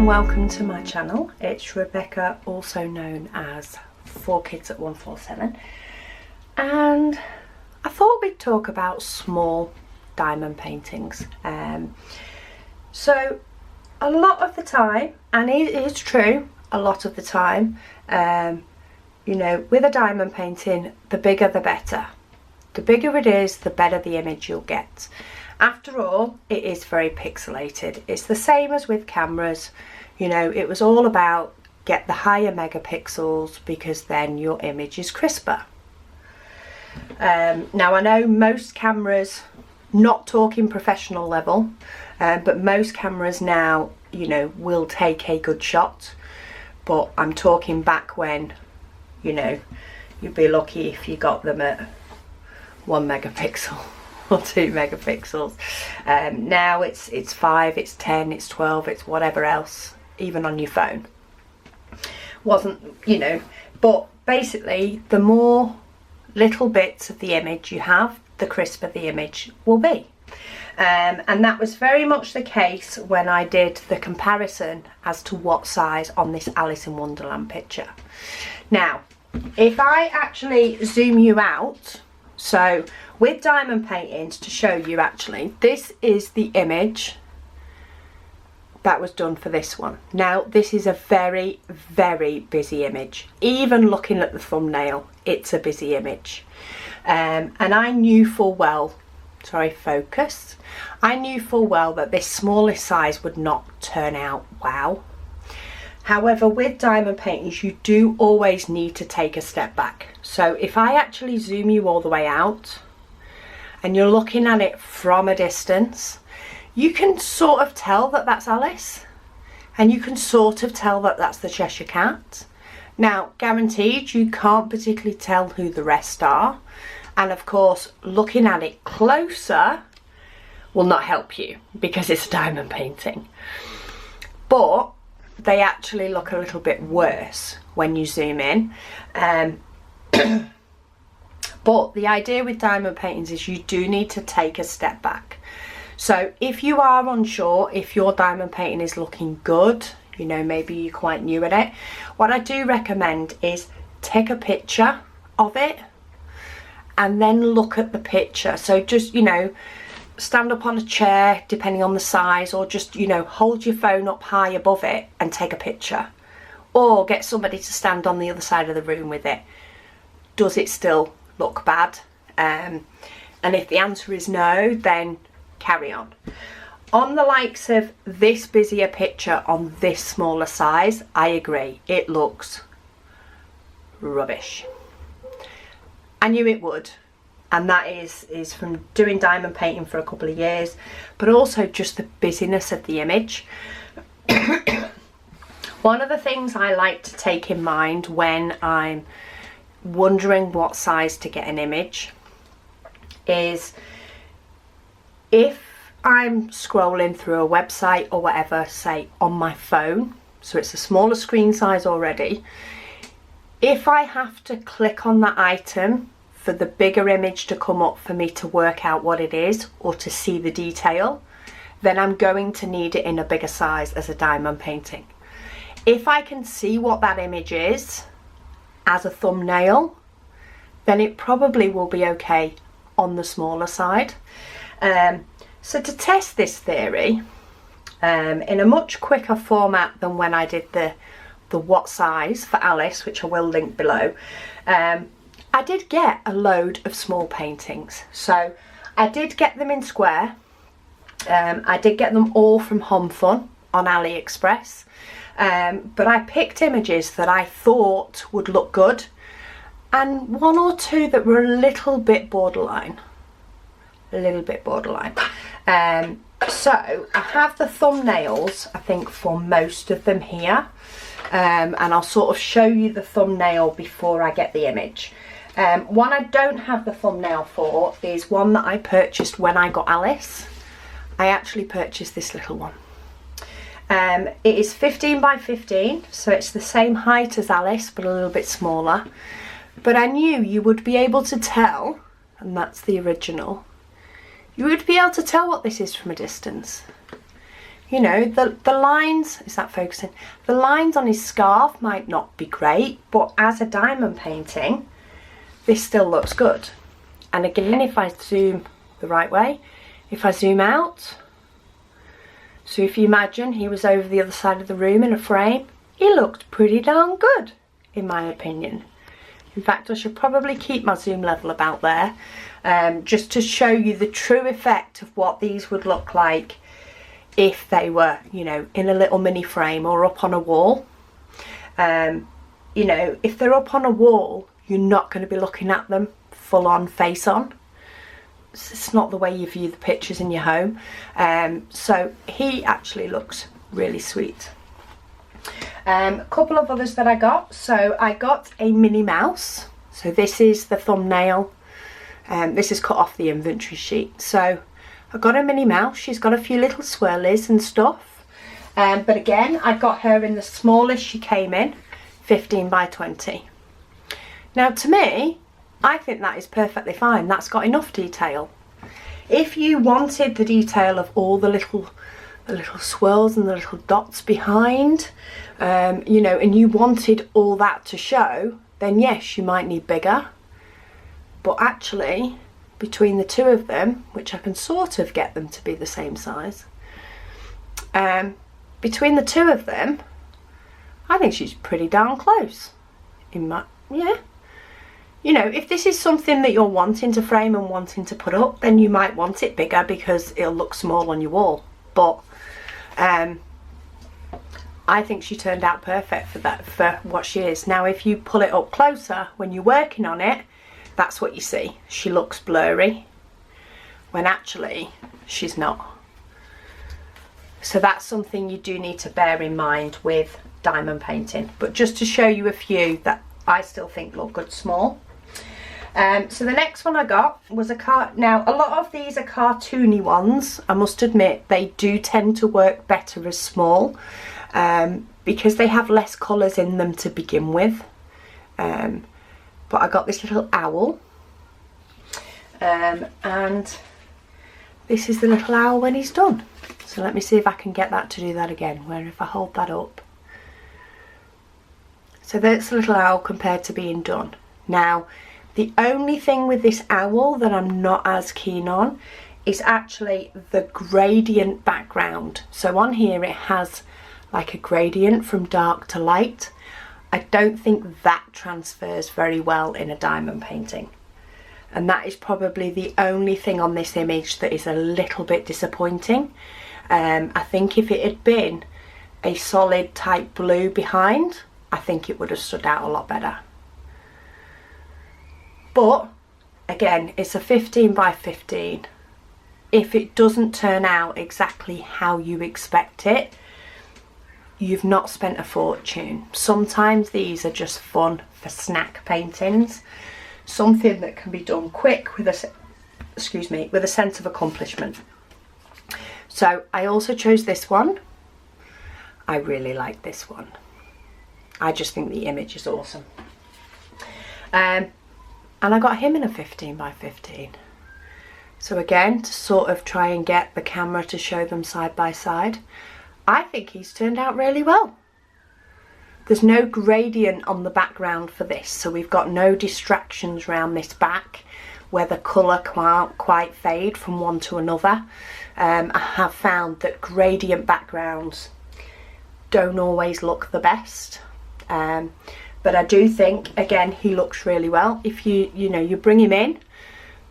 and welcome to my channel. It's Rebecca, also known as 4Kids at 147, and I thought we'd talk about small diamond paintings. So a lot of the time, and it is true, a lot of the time, you know, with a diamond painting, the bigger the better. The bigger it is, the better the image you'll get. After all, it is very pixelated. It's the same as with cameras. You know, it was all about get the higher megapixels because then your image is crisper. Now I know most cameras, not talking professional level, but most cameras now, you know, will take a good shot. But I'm talking back when, you know, you'd be lucky if you got them at 1 megapixel. Or 2 megapixels. Now it's 5, it's 10, it's 12, it's whatever else, even on your phone. Wasn't, you know, but basically the more little bits of the image you have, the crisper the image will be. And that was very much the case when I did the comparison as to what size on this Alice in Wonderland picture. Now, if I actually zoom you out, so with diamond paintings, to show you actually, this is the image that was done for this one. Now this is a very, very busy image. Even looking at the thumbnail, it's a busy image. And I knew full well, sorry, focus. I knew full well that this smallest size would not turn out wow. However, with diamond paintings, you do always need to take a step back. So if I actually zoom you all the way out and you're looking at it from a distance, you can sort of tell that that's Alice, and you can sort of tell that that's the Cheshire Cat. Now, guaranteed, you can't particularly tell who the rest are. And of course, looking at it closer will not help you because it's a diamond painting. But they actually look a little bit worse when you zoom in. But the idea with diamond paintings is you do need to take a step back. So if you are unsure if your diamond painting is looking good, you know, maybe you're quite new at it, what I do recommend is take a picture of it and then look at the picture. So just, you know, stand up on a chair depending on the size, or just, you know, hold your phone up high above it and take a picture, or get somebody to stand on the other side of the room with it. Does it still look bad? And if the answer is no, then carry on. On the likes of this busier picture on this smaller size, I agree, it looks rubbish. I knew it would. And that is from doing diamond painting for a couple of years, but also just the busyness of the image. One of the things I like to take in mind when I'm wondering what size to get an image is if I'm scrolling through a website or whatever, say on my phone, so it's a smaller screen size already, if I have to click on that item for the bigger image to come up for me to work out what it is or to see the detail, then I'm going to need it in a bigger size as a diamond painting. If I can see what that image is as a thumbnail, then it probably will be okay on the smaller side. So to test this theory in a much quicker format than when I did the what size for Alice, which I will link below, I did get a load of small paintings. So I did get them in square. I did get them all from Homfun on AliExpress. But I picked images that I thought would look good, and one or two that were a little bit borderline. So I have the thumbnails, I think, for most of them here. And I'll sort of show you the thumbnail before I get the image. One I don't have the thumbnail for is one that I purchased when I got Alice. I actually purchased this little one. It is 15 by 15, so it's the same height as Alice but a little bit smaller. But I knew you would be able to tell, and that's the original, you would be able to tell what this is from a distance. you know, the lines, is that focusing? The lines on his scarf might not be great, but as a diamond painting, this still looks good. And again, if I zoom the right way, if I zoom out, so if you imagine he was over the other side of the room in a frame, he looked pretty darn good, in my opinion. In fact, I should probably keep my zoom level about there, just to show you the true effect of what these would look like if they were, you know, in a little mini frame or up on a wall. You know, if they're up on a wall, you're not going to be looking at them full on, face on. It's not the way you view the pictures in your home. So he actually looks really sweet. A couple of others that I got. So I got a Minnie Mouse. So this is the thumbnail. This is cut off the inventory sheet. So I got a Minnie Mouse. She's got a few little swirlies and stuff. But again, I got her in the smallest she came in, 15 by 20. Now to me, I think that is perfectly fine. That's got enough detail. If you wanted the detail of all the little swirls and the little dots behind, you know, and you wanted all that to show, then yes, you might need bigger. But actually, between the two of them, which I can sort of get them to be the same size, between the two of them, I think she's pretty darn close. Yeah. You know, if this is something that you're wanting to frame and wanting to put up, then you might want it bigger because it'll look small on your wall. But I think she turned out perfect for that, for what she is. Now, if you pull it up closer when you're working on it, that's what you see. She looks blurry when actually she's not. So that's something you do need to bear in mind with diamond painting. But just to show you a few that I still think look good small. So the next one I got was now a lot of these are cartoony ones. I must admit they do tend to work better as small, because they have less colours in them to begin with. But I got this little owl, and this is the little owl when he's done. So let me see if I can get that to do that again, where if I hold that up. So that's a little owl compared to being done. Now, the only thing with this owl that I'm not as keen on is actually the gradient background. So on here it has like a gradient from dark to light. I don't think that transfers very well in a diamond painting. And that is probably the only thing on this image that is a little bit disappointing. I think if it had been a solid type blue behind, I think it would have stood out a lot better. But again, it's a 15 by 15. If it doesn't turn out exactly how you expect it, you've not spent a fortune. Sometimes these are just fun for snack paintings, something that can be done quick with a sense of accomplishment. So I also chose this one. I really like this one. I just think the image is awesome. And I got him in a 15 by 15. So again, to sort of try and get the camera to show them side by side, I think he's turned out really well. There's no gradient on the background for this, so we've got no distractions around this back where the colour can't quite fade from one to another. I have found that gradient backgrounds don't always look the best. But I do think, again, he looks really well. If you bring him in,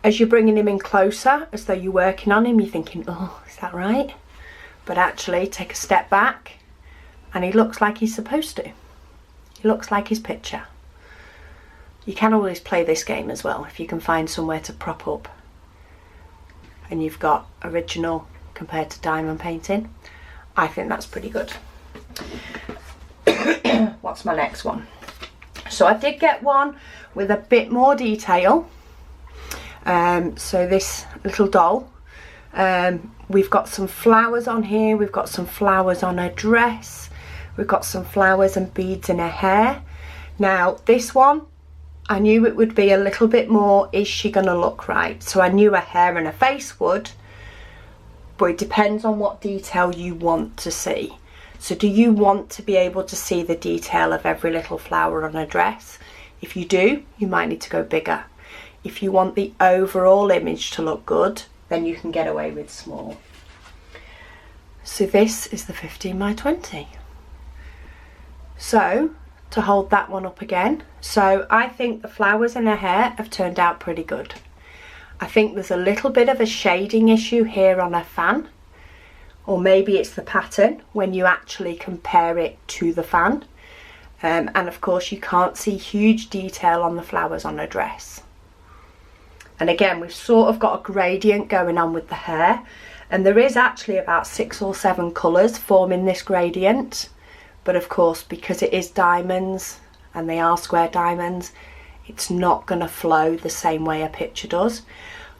as you're bringing him in closer, as though you're working on him, you're thinking, oh, is that right? But actually, take a step back, and he looks like he's supposed to. He looks like his picture. You can always play this game as well, if you can find somewhere to prop up. And you've got original compared to diamond painting. I think that's pretty good. What's my next one? So I did get one with a bit more detail. So this little doll, we've got some flowers on here, we've got some flowers on her dress, we've got some flowers and beads in her hair. Now this one, I knew it would be a little bit more, is she gonna look right? So I knew her hair and her face would, but it depends on what detail you want to see. So do you want to be able to see the detail of every little flower on a dress? If you do, you might need to go bigger. If you want the overall image to look good, then you can get away with small. So this is the 15 by 20. So to hold that one up again, so I think the flowers in her hair have turned out pretty good. I think there's a little bit of a shading issue here on her fan, or maybe it's the pattern when you actually compare it to the fan. And of course you can't see huge detail on the flowers on her dress. And again, we've sort of got a gradient going on with the hair, and there is actually about 6 or 7 colours forming this gradient. But of course, because it is diamonds and they are square diamonds, it's not going to flow the same way a picture does.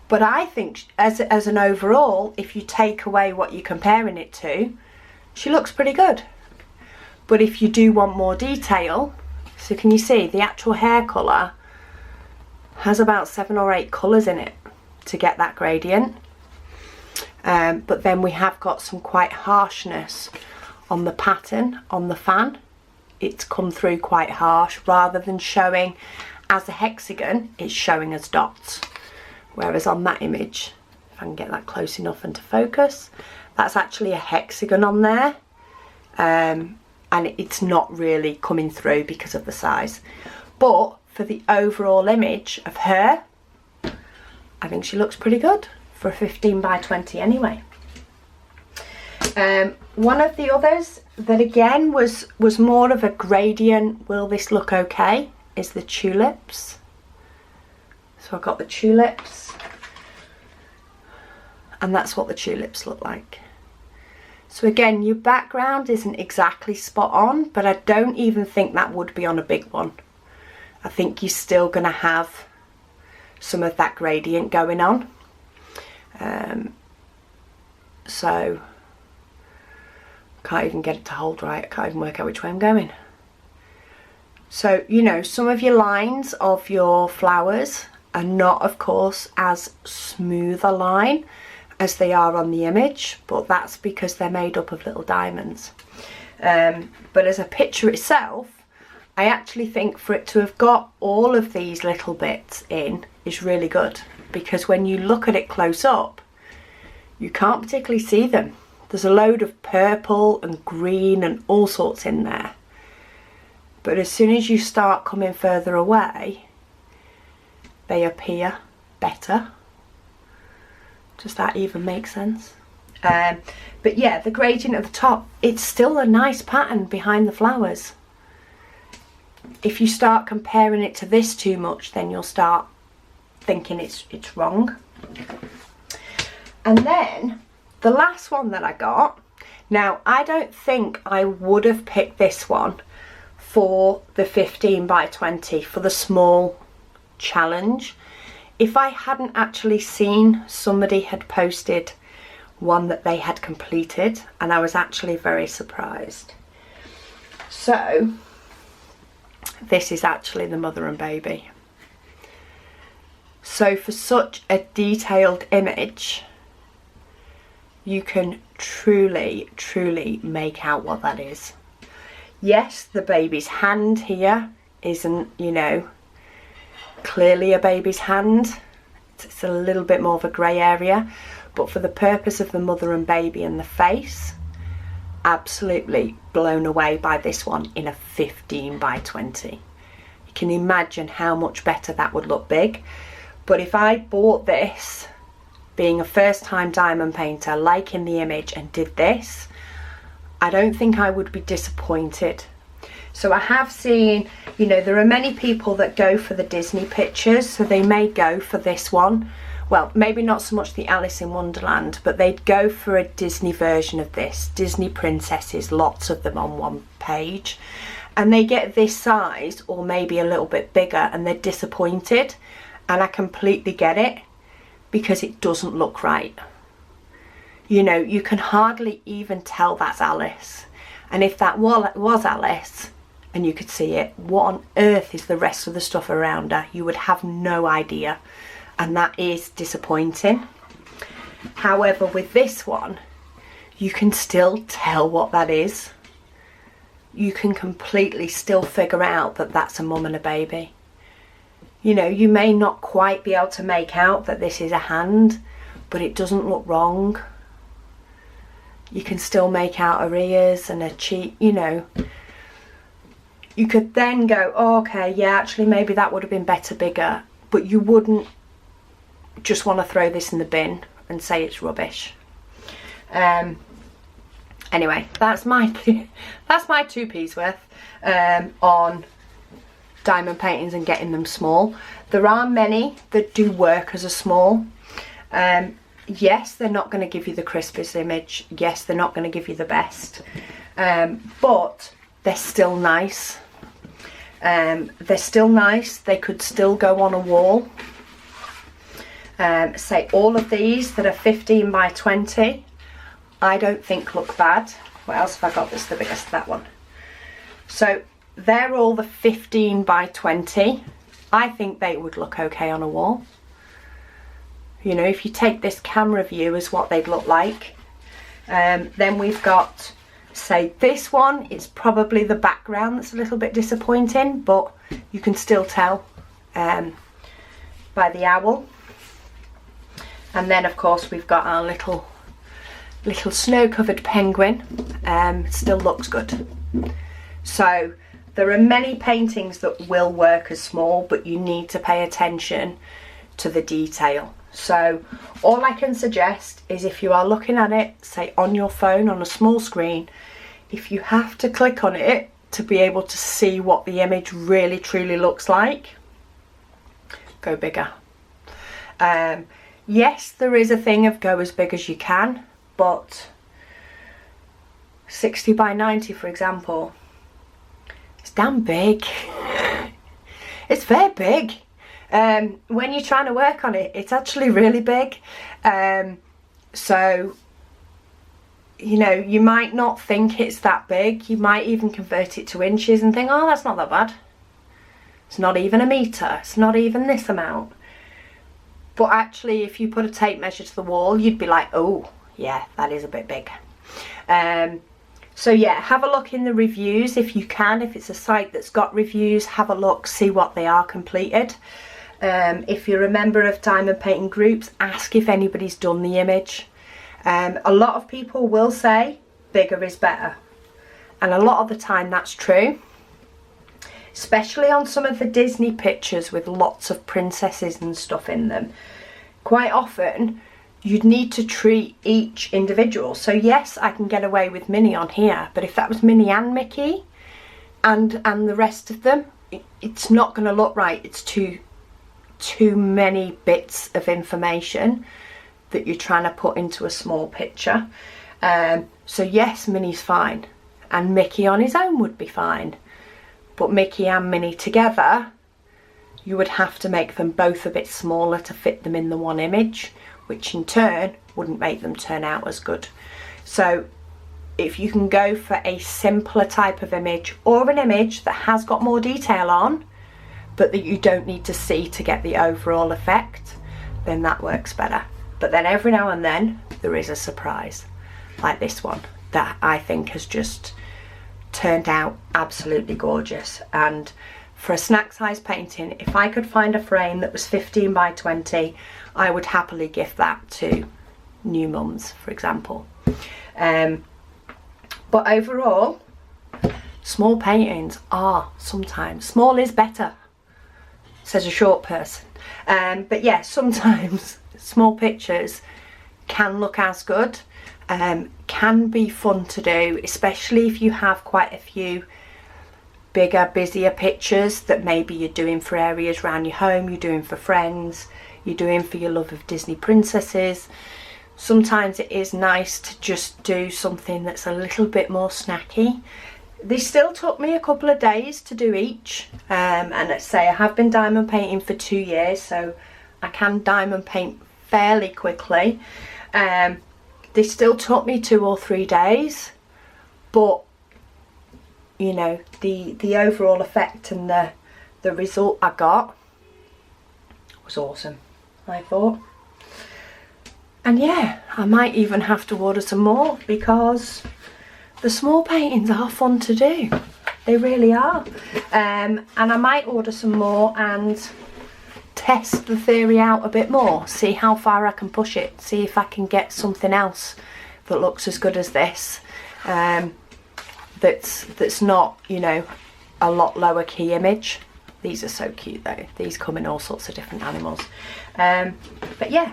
But I think as an overall, if you take away what you're comparing it to, she looks pretty good. But if you do want more detail, so can you see the actual hair colour has about 7 or 8 colours in it to get that gradient. But then we have got some quite harshness on the pattern on the fan. It's come through quite harsh, rather than showing as a hexagon, it's showing as dots. Whereas on that image, if I can get that close enough and to focus, that's actually a hexagon on there. And it's not really coming through because of the size. But for the overall image of her, I think she looks pretty good for a 15 by 20 anyway. One of the others that again was more of a gradient, will this look okay, is the tulips. So I've got the tulips, and that's what the tulips look like. So again, your background isn't exactly spot on, but I don't even think that would be on a big one. I think you're still going to have some of that gradient going on. So I can't even get it to hold right. I can't even work out which way I'm going. So, you know, some of your lines of your flowers are not, of course, as smooth a line as they are on the image, but that's because they're made up of little diamonds. But as a picture itself, I actually think for it to have got all of these little bits in is really good, because when you look at it close up, you can't particularly see them. There's a load of purple and green and all sorts in there. But as soon as you start coming further away, they appear better. Does that even make sense? But yeah, the gradient at the top, it's still a nice pattern behind the flowers. If you start comparing it to this too much, then you'll start thinking it's wrong. And then the last one that I got, now I don't think I would have picked this one for the 15 by 20 for the small challenge if I hadn't actually seen somebody had posted one that they had completed, and I was actually very surprised. So this is actually the mother and baby. So for such a detailed image, you can truly make out what that is. Yes, the baby's hand here isn't, you know, clearly a baby's hand. It's a little bit more of a grey area, but for the purpose of the mother and baby and the face, absolutely blown away by this one in a 15 by 20. You can imagine how much better that would look big. But if I bought this, being a first time diamond painter, liking the image, and did this, I don't think I would be disappointed. So I have seen, you know, there are many people that go for the Disney pictures, so they may go for this one. Well, maybe not so much the Alice in Wonderland, but they'd go for a Disney version of this. Disney princesses, lots of them on one page. And they get this size, or maybe a little bit bigger, and they're disappointed. And I completely get it, because it doesn't look right. You know, you can hardly even tell that's Alice. And if that was Alice, and you could see it, what on earth is the rest of the stuff around her? You would have no idea. And that is disappointing. However, with this one, you can still tell what that is. You can completely still figure out that that's a mum and a baby. You know, you may not quite be able to make out that this is a hand, but it doesn't look wrong. You can still make out her ears and her cheek, you know. You could then go, oh, okay, yeah, actually maybe that would have been better bigger, but you wouldn't just want to throw this in the bin and say it's rubbish. Anyway, that's my 2p's worth on diamond paintings and getting them small. There are many that do work as a small. Yes, they're not going to give you the crispest image. Yes, they're not going to give you the best. But they're still nice. They're still nice. They could still go on a wall. Say all of these that are 15 by 20, I don't think look bad. What else have I got that's the biggest? That one. So they're all the 15 by 20. I think they would look okay on a wall. You know, if you take this camera view as what they'd look like. Then we've got, say, this one. It's probably the background that's a little bit disappointing, but you can still tell by the owl. And then, of course, we've got our little snow-covered penguin. Still looks good. So there are many paintings that will work as small, but you need to pay attention to the detail. So all I can suggest is, if you are looking at it, say on your phone on a small screen, if you have to click on it to be able to see what the image really truly looks like, go bigger. Yes, there is a thing of go as big as you can, but 60 by 90, for example, it's damn big. It's very big. When you're trying to work on it, it's actually really big. So, you know, you might not think it's that big. You might even convert it to inches and think, oh, that's not that bad. It's not even a metre. It's not even this amount. But actually, if you put a tape measure to the wall, you'd be like, oh, yeah, that is a bit big. So yeah, have a look in the reviews if you can. If it's a site that's got reviews, have a look, see what they are completed. If you're a member of diamond painting groups, ask if anybody's done the image. A lot of people will say bigger is better. And a lot of the time that's true. Especially on some of the Disney pictures with lots of princesses and stuff in them. Quite often, you'd need to treat each individual. So yes, I can get away with Minnie on here, but if that was Minnie and Mickey and the rest of them, it's not going to look right. It's too many bits of information that you're trying to put into a small picture. So yes, Minnie's fine, and Mickey on his own would be fine. But Mickey and Minnie together, you would have to make them both a bit smaller to fit them in the one image, which in turn wouldn't make them turn out as good. So if you can go for a simpler type of image, or an image that has got more detail on, but that you don't need to see to get the overall effect, then that works better. But then every now and then there is a surprise, like this one, that I think has just turned out absolutely gorgeous. And for a snack size painting, if I could find a frame that was 15 by 20, I would happily gift that to new mums, for example. But overall, small paintings are sometimes, small is better, says a short person. But yeah, sometimes small pictures can look as good, can be fun to do, especially if you have quite a few bigger, busier pictures that maybe you're doing for areas around your home, you're doing for friends, you're doing for your love of Disney princesses. Sometimes it is nice to just do something that's a little bit more snacky. They still took me a couple of days to do each, and let's say I have been diamond painting for 2 years, so I can diamond paint fairly quickly. They still took me 2 or 3 days, but you know, the overall effect and the result I got was awesome, I thought. And yeah, I might even have to order some more because the small paintings are fun to do. They really are. And I might order some more and test the theory out a bit more, see how far I can push it, see if I can get something else that looks as good as this, that's not, you know, a lot lower key image. These are so cute though. These come in all sorts of different animals. But yeah,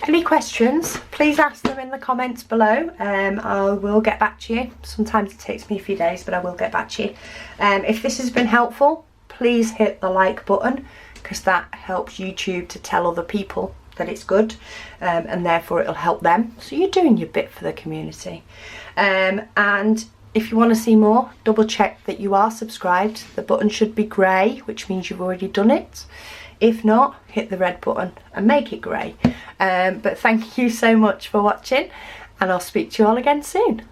any questions, please ask them in the comments below. I will get back to you. Sometimes it takes me a few days, but I will get back to you. If this has been helpful, please hit the like button, because that helps YouTube to tell other people that it's good, and therefore it'll help them. So you're doing your bit for the community. And if you want to see more, double check that you are subscribed. The button should be grey, which means you've already done it. If not, hit the red button and make it grey. But thank you so much for watching, and I'll speak to you all again soon.